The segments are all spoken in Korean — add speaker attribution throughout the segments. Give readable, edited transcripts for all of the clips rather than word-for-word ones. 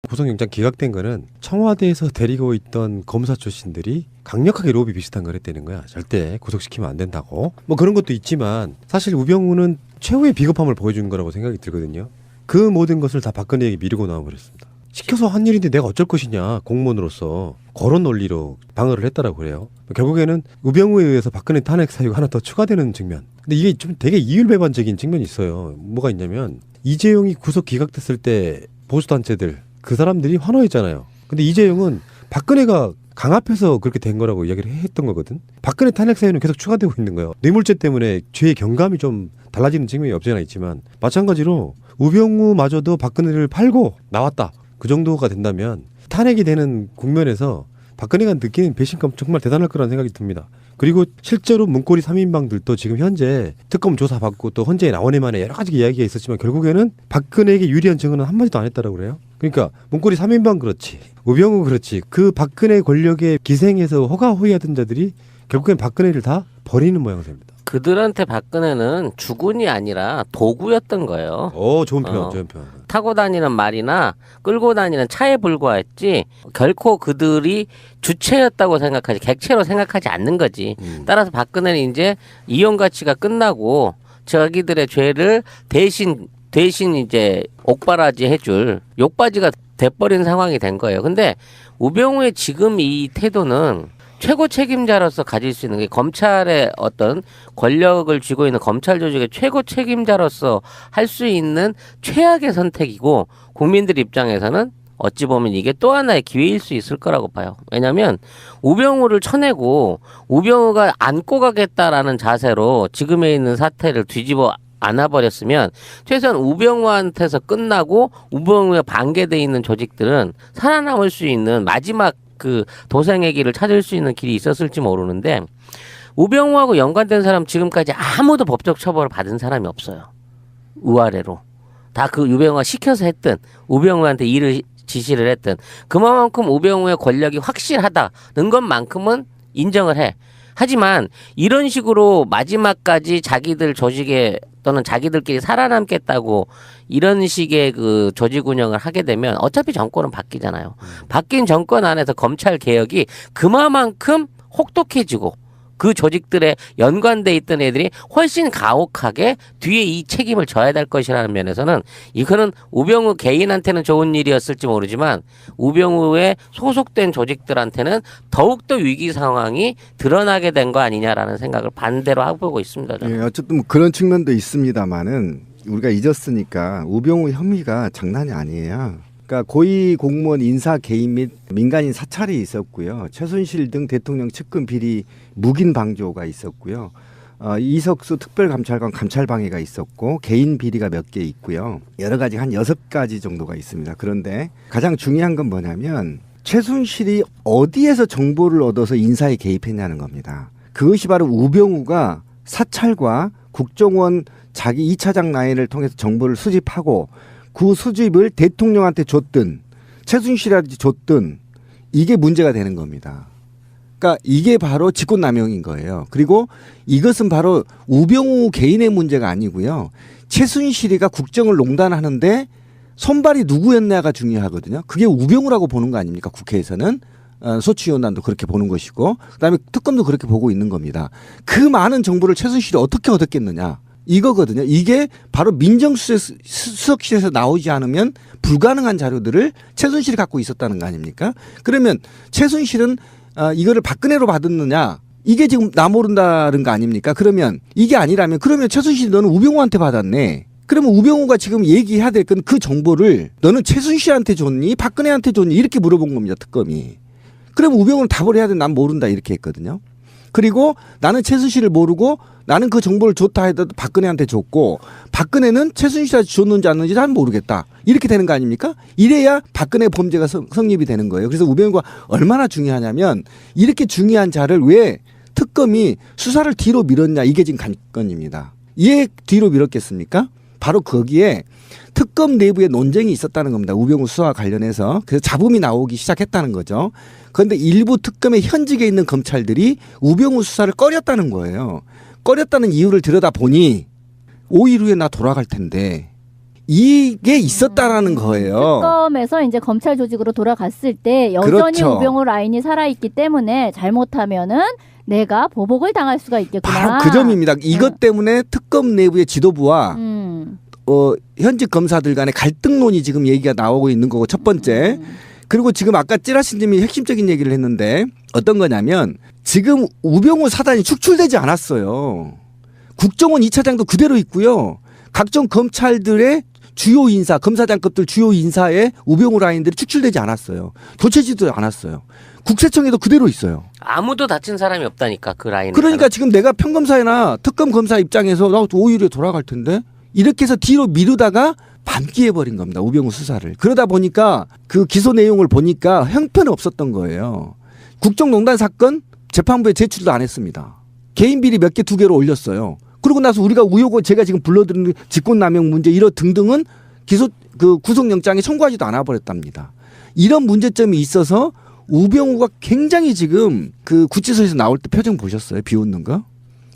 Speaker 1: 구속영장 기각된 거는 청와대에서 데리고 있던 검사 출신들이 강력하게 로비 비슷한 걸 했다는 거야. 절대 구속시키면 안 된다고. 뭐 그런 것도 있지만 사실 우병우는 최후의 비겁함을 보여준 거라고 생각이 들거든요. 그 모든 것을 다 박근혜에게 미루고 나와버렸습니다. 시켜서 한 일인데 내가 어쩔 것이냐. 공무원으로서 그런 논리로 방어를 했다라고 그래요. 결국에는 우병우에 의해서 박근혜 탄핵 사유가 하나 더 추가되는 측면. 근데 이게 좀 되게 이율배반적인 측면이 있어요. 뭐가 있냐면 이재용이 구속 기각됐을 때 보수단체들 그 사람들이 환호했잖아요. 근데 이재용은 박근혜가 강압해서 그렇게 된 거라고 이야기를 했던 거거든. 박근혜 탄핵 사유는 계속 추가되고 있는 거예요. 뇌물죄 때문에 죄의 경감이 좀 달라지는 측면이 없지 않아 있지만 마찬가지로 우병우마저도 박근혜를 팔고 나왔다. 그 정도가 된다면 탄핵이 되는 국면에서 박근혜가 느끼는 배신감 정말 대단할 거라는 생각이 듭니다. 그리고 실제로 문고리 3인방들도 지금 현재 특검 조사받고 또 헌재에 나오네 만에 여러 가지 이야기가 있었지만 결국에는 박근혜에게 유리한 증언은 한마디도 안 했다라고 그래요. 그러니까 문고리 3인방 그렇지 우병우 그렇지 그 박근혜 권력에 기생해서 호가호위하던 자들이 결국엔 박근혜를 다 버리는 모양새입니다.
Speaker 2: 그들한테 박근혜는 주군이 아니라 도구였던 거예요.
Speaker 1: 좋은 표현, 좋은 표현.
Speaker 2: 타고 다니는 말이나 끌고 다니는 차에 불과했지 결코 그들이 주체였다고 생각하지 객체로 생각하지 않는 거지. 따라서 박근혜는 이제 이용 가치가 끝나고 자기들의 죄를 대신 이제 옥바라지 해줄 욕바지가 돼버린 상황이 된 거예요. 근데 우병우의 지금 이 태도는 최고 책임자로서 가질 수 있는 게 검찰의 어떤 권력을 쥐고 있는 검찰 조직의 최고 책임자로서 할 수 있는 최악의 선택이고 국민들 입장에서는 어찌 보면 이게 또 하나의 기회일 수 있을 거라고 봐요. 왜냐하면 우병우를 쳐내고 우병우가 안고 가겠다라는 자세로 지금에 있는 사태를 뒤집어 안아버렸으면 최소한 우병우한테서 끝나고 우병우에 반개돼 있는 조직들은 살아남을 수 있는 마지막 그 도생의 길을 찾을 수 있는 길이 있었을지 모르는데 우병우하고 연관된 사람 지금까지 아무도 법적 처벌을 받은 사람이 없어요. 우아래로. 다 그 우병우가 시켜서 했든 우병우한테 일을 지시를 했든 그만큼 우병우의 권력이 확실하다는 것만큼은 인정을 해. 하지만 이런 식으로 마지막까지 자기들 조직에 또는 자기들끼리 살아남겠다고 이런 식의 그 조직 운영을 하게 되면 어차피 정권은 바뀌잖아요. 바뀐 정권 안에서 검찰 개혁이 그만큼 혹독해지고 그 조직들에 연관돼 있던 애들이 훨씬 가혹하게 뒤에 이 책임을 져야 될 것이라는 면에서는 이거는 우병우 개인한테는 좋은 일이었을지 모르지만 우병우에 소속된 조직들한테는 더욱더 위기 상황이 드러나게 된 거 아니냐라는 생각을 반대로 하고 있습니다. 저는.
Speaker 3: 예, 어쨌든 뭐 그런 측면도 있습니다만은 우리가 잊었으니까 우병우 혐의가 장난이 아니에요. 그러니까 고위 공무원 인사 개입 및 민간인 사찰이 있었고요. 최순실 등 대통령 측근 비리 묵인 방조가 있었고요. 이석수 특별감찰관 감찰방해가 있었고 개인 비리가 몇 개 있고요. 여러 가지 한 6가지 정도가 있습니다. 그런데 가장 중요한 건 뭐냐면 최순실이 어디에서 정보를 얻어서 인사에 개입했냐는 겁니다. 그것이 바로 우병우가 사찰과 국정원 자기 2차장 라인을 통해서 정보를 수집하고 그 수집을 대통령한테 줬든 최순실한테 줬든 이게 문제가 되는 겁니다. 그러니까 이게 바로 직권남용인 거예요. 그리고 이것은 바로 우병우 개인의 문제가 아니고요. 최순실이가 국정을 농단하는데 손발이 누구였냐가 중요하거든요. 그게 우병우라고 보는 거 아닙니까? 국회에서는. 소추위원단도 그렇게 보는 것이고 그다음에 특검도 그렇게 보고 있는 겁니다. 그 많은 정보를 최순실이 어떻게 얻었겠느냐. 이거거든요. 이게 바로 민정수석실에서 나오지 않으면 불가능한 자료들을 최순실이 갖고 있었다는 거 아닙니까? 그러면 최순실은 이거를 박근혜로 받았느냐? 이게 지금 나 모른다는 거 아닙니까? 그러면 이게 아니라면 그러면 최순실이 너는 우병우한테 받았네. 그러면 우병우가 지금 얘기해야 될 건 그 정보를 너는 최순실한테 줬니? 박근혜한테 줬니? 이렇게 물어본 겁니다. 특검이. 그러면 우병우는 답을 해야 돼. 난 모른다. 이렇게 했거든요. 그리고 나는 최순실을 모르고 나는 그 정보를 줬다 해도 박근혜한테 줬고 박근혜는 최순실한테 줬는지 안 줬는지 난 모르겠다. 이렇게 되는 거 아닙니까? 이래야 박근혜 범죄가 성립이 되는 거예요. 그래서 우병우가 얼마나 중요하냐면 이렇게 중요한 자를 왜 특검이 수사를 뒤로 밀었냐 이게 지금 관건입니다. 왜 뒤로 밀었겠습니까? 바로 거기에 특검 내부에 논쟁이 있었다는 겁니다. 우병우 수사와 관련해서. 그래서 잡음이 나오기 시작했다는 거죠. 그런데 일부 특검의 현직에 있는 검찰들이 우병우 수사를 꺼렸다는 거예요. 꺼렸다는 이유를 들여다보니 5일 후에 나 돌아갈 텐데 이게 있었다라는 거예요.
Speaker 4: 특검에서 이제 검찰 조직으로 돌아갔을 때 여전히
Speaker 3: 그렇죠.
Speaker 4: 우병우 라인이 살아있기 때문에 잘못하면은 내가 보복을 당할 수가 있겠구나.
Speaker 3: 바로 그 점입니다. 이것 때문에 특검 내부의 지도부와 현직 검사들 간의 갈등론이 지금 얘기가 나오고 있는 거고 첫 번째. 그리고 지금 아까 찌라시님이 핵심적인 얘기를 했는데 어떤 거냐면 지금 우병우 사단이 축출되지 않았어요. 국정원 2차장도 그대로 있고요. 각종 검찰들의 주요 인사, 검사장급들 주요 인사에 우병우 라인들이 축출되지 않았어요. 교체지도 않았어요. 국세청에도 그대로 있어요.
Speaker 2: 아무도 다친 사람이 없다니까 그 라인에.
Speaker 3: 그러니까 지금 내가 평검사나 특검 검사 입장에서 나 오히려 돌아갈 텐데 이렇게 해서 뒤로 미루다가 밤기해버린 겁니다. 우병우 수사를. 그러다 보니까 그 기소 내용을 보니까 형편이 없었던 거예요. 국정농단 사건 재판부에 제출도 안 했습니다. 개인 비리 몇 개 두 개로 올렸어요. 그러고 나서 우리가 우효고 제가 지금 불러드린 직권남용 문제 이런 등등은 구속영장에 청구하지도 않아 버렸답니다. 이런 문제점이 있어서 우병우가 굉장히 지금 그 구치소에서 나올 때 표정 보셨어요? 비웃는 거?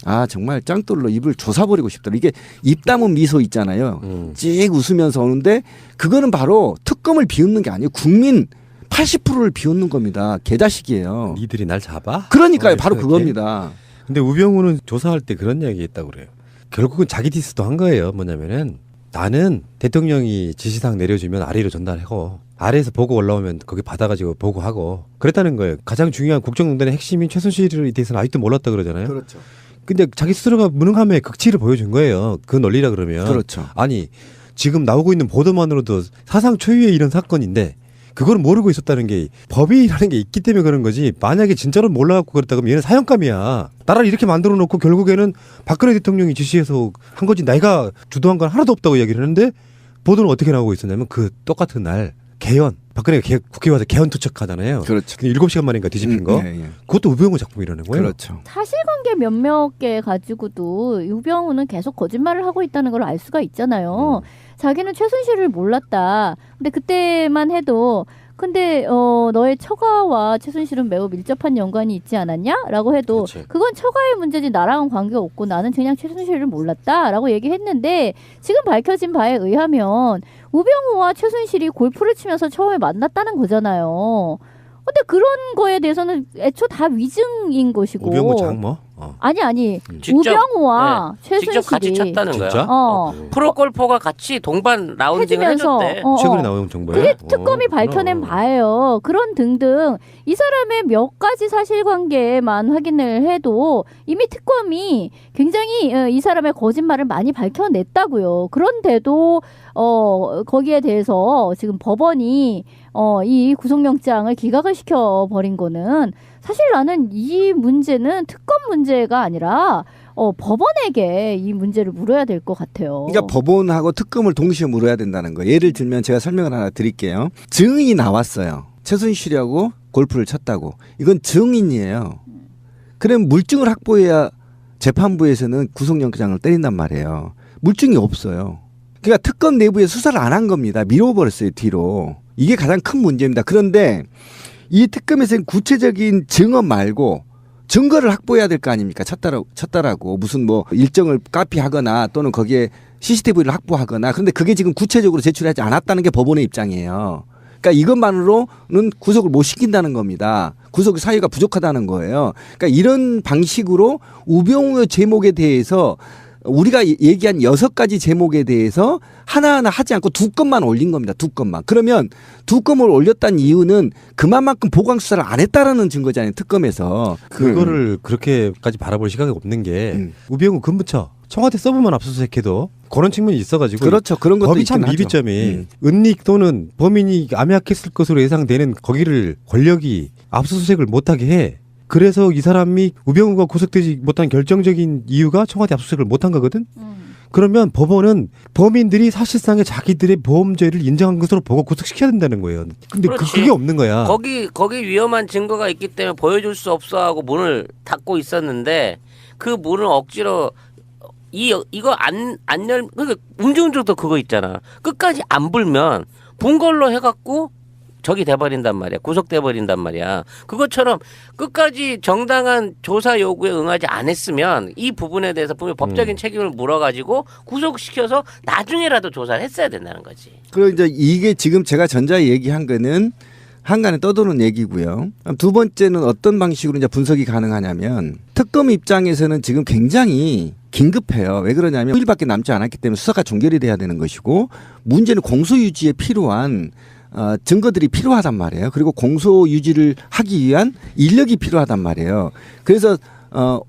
Speaker 3: 아 정말 짱돌로 입을 조사버리고 싶더라. 이게 입 다문 미소 있잖아요. 찍 웃으면서 오는데 그거는 바로 특검을 비웃는 게 아니에요. 국민 80%를 비웃는 겁니다. 개자식이에요.
Speaker 1: 니들이 날 잡아?
Speaker 3: 그러니까요. 바로
Speaker 1: 그렇게?
Speaker 3: 그겁니다.
Speaker 1: 근데 우병우는 조사할 때 그런 이야기 했다고 그래요. 결국은 자기 디스도 한 거예요. 뭐냐면은 나는 대통령이 지시사항 내려주면 아래로 전달하고 아래에서 보고 올라오면 거기 받아가지고 보고하고 그랬다는 거예요. 가장 중요한 국정농단의 핵심인 최순실에 대해서는 아직도 몰랐다 그러잖아요.
Speaker 3: 그렇죠.
Speaker 1: 근데 자기 스스로가 무능함의 극치를 보여준 거예요. 그 논리라 그러면.
Speaker 3: 그렇죠.
Speaker 1: 아니 지금 나오고 있는 보도만으로도 사상 초유의 이런 사건인데 그걸 모르고 있었다는 게 법이라는 게 있기 때문에 그런 거지. 만약에 진짜로 몰라갖고 그랬다 그러면 얘는 사형감이야. 나라를 이렇게 만들어 놓고 결국에는 박근혜 대통령이 지시해서 한 거지 내가 주도한 건 하나도 없다고 얘기를 했는데 보도는 어떻게 나오고 있었냐면 그 똑같은 날 개헌 박근혜가 국회에 와서 개헌 투척하잖아요.
Speaker 3: 그렇죠.
Speaker 1: 7시간 만인가 뒤집힌 거.
Speaker 3: 예.
Speaker 1: 그것도 우병우 작품이라는 거예요.
Speaker 3: 그렇죠.
Speaker 4: 사실관계 몇몇 개 가지고도 우병우는 계속 거짓말을 하고 있다는 걸 알 수가 있잖아요. 자기는 최순실을 몰랐다. 근데 그때만 해도 근데 너의 처가와 최순실은 매우 밀접한 연관이 있지 않았냐? 라고 해도
Speaker 1: 그렇지.
Speaker 4: 그건 처가의 문제지 나랑은 관계가 없고 나는 그냥 최순실을 몰랐다 라고 얘기했는데 지금 밝혀진 바에 의하면 우병우와 최순실이 골프를 치면서 처음에 만났다는 거잖아요. 근데 그런 거에 대해서는 애초 다 위증인 것이고
Speaker 1: 우병우 장모?
Speaker 4: 아니
Speaker 2: 직접,
Speaker 4: 우병우와 최순실이
Speaker 2: 직접 같이 쳤다는 거야.
Speaker 1: 진짜?
Speaker 2: 프로 골퍼가 같이 동반 라운딩을
Speaker 4: 해주면서
Speaker 2: 해줬대.
Speaker 1: 최근에 나온 정보예요?
Speaker 4: 그게 특검이 밝혀낸
Speaker 1: 그렇구나.
Speaker 4: 바예요. 그런 등등 이 사람의 몇 가지 사실관계만 확인을 해도 이미 특검이 굉장히 이 사람의 거짓말을 많이 밝혀냈다고요. 그런데도 거기에 대해서 지금 법원이 이 구속영장을 기각을 시켜버린 거는 사실 나는 이 문제는 특검 문제가 아니라 법원에게 이 문제를 물어야 될 것 같아요.
Speaker 3: 그러니까 법원하고 특검을 동시에 물어야 된다는 거예요. 예를 들면 제가 설명을 하나 드릴게요. 증인이 나왔어요. 최순실하고 골프를 쳤다고. 이건 증인이에요. 그럼 물증을 확보해야 재판부에서는 구속영장을 때린단 말이에요. 물증이 없어요. 그러니까 특검 내부에 수사를 안 한 겁니다. 미뤄버렸어요, 뒤로. 이게 가장 큰 문제입니다. 그런데 이 특검에서는 구체적인 증언 말고 증거를 확보해야 될 거 아닙니까? 쳤다라고 무슨 뭐 일정을 카피하거나 또는 거기에 CCTV를 확보하거나 그런데 그게 지금 구체적으로 제출하지 않았다는 게 법원의 입장이에요. 그러니까 이것만으로는 구속을 못 시킨다는 겁니다. 구속 사유가 부족하다는 거예요. 그러니까 이런 방식으로 우병우의 제목에 대해서 우리가 얘기한 6가지 제목에 대해서 하나하나 하지 않고 2건만 올린 겁니다. 2건만. 그러면 2건을 올렸다는 이유는 그만큼 보강 수사를 안 했다라는 증거잖아요. 특검에서.
Speaker 1: 그거를 그렇게까지 바라볼 시각이 없는 게 우병우 근무처 청와대 서브만 압수수색해도 그런 측면이 있어가지고
Speaker 3: 그렇죠. 그런 것도
Speaker 1: 법이 참
Speaker 3: 있긴 하죠.
Speaker 1: 미비점이 은닉 또는 범인이 암약했을 것으로 예상되는 거기를 권력이 압수수색을 못하게 해. 그래서 이 사람이 우병우가 구속되지 못한 결정적인 이유가 청와대 압수수색을 못한 거거든. 그러면 법원은 범인들이 사실상의 자기들의 보험죄를 인정한 것으로 보고 구속시켜야 된다는 거예요. 근데
Speaker 2: 그렇지.
Speaker 1: 그게 없는 거야.
Speaker 2: 거기 위험한 증거가 있기 때문에 보여줄 수 없어 하고 문을 닫고 있었는데 그 문을 억지로 이거 안 열 그러니까 운전도 그거 있잖아. 끝까지 안 불면 본 걸로 해갖고 적이 돼버린단 말이야. 구속돼버린단 말이야. 그것처럼 끝까지 정당한 조사 요구에 응하지 않았으면 이 부분에 대해서 분명히 법적인 책임을 물어가지고 구속시켜서 나중에라도 조사를 했어야 된다는 거지.
Speaker 3: 그리고 이제 이게 지금 제가 전자 얘기한 거는 한간에 떠도는 얘기고요. 두 번째는 어떤 방식으로 이제 분석이 가능하냐면 특검 입장에서는 지금 굉장히 긴급해요. 왜 그러냐면 5일밖에 남지 않았기 때문에 수사가 종결이 돼야 되는 것이고 문제는 공소 유지에 필요한 증거들이 필요하단 말이에요. 그리고 공소 유지를 하기 위한 인력이 필요하단 말이에요. 그래서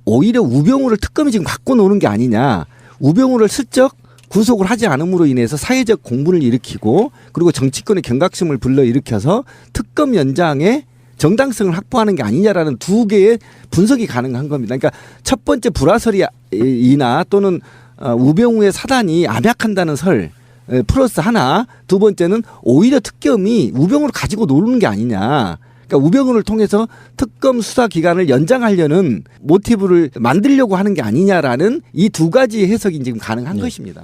Speaker 3: 오히려 우병우를 특검이 지금 갖고 노는 게 아니냐. 우병우를 슬쩍 구속을 하지 않음으로 인해서 사회적 공분을 일으키고 그리고 정치권의 경각심을 불러일으켜서 특검 연장에 정당성을 확보하는 게 아니냐라는 두 개의 분석이 가능한 겁니다. 그러니까 첫 번째 불화설이나 또는 우병우의 사단이 암약한다는 설 플러스 하나, 두 번째는 오히려 특검이 우병우를 가지고 노는 게 아니냐. 그러니까 우병우를 통해서 특검 수사 기간을 연장하려는 모티브를 만들려고 하는 게 아니냐라는 이 두 가지 해석이 지금 가능한 것입니다.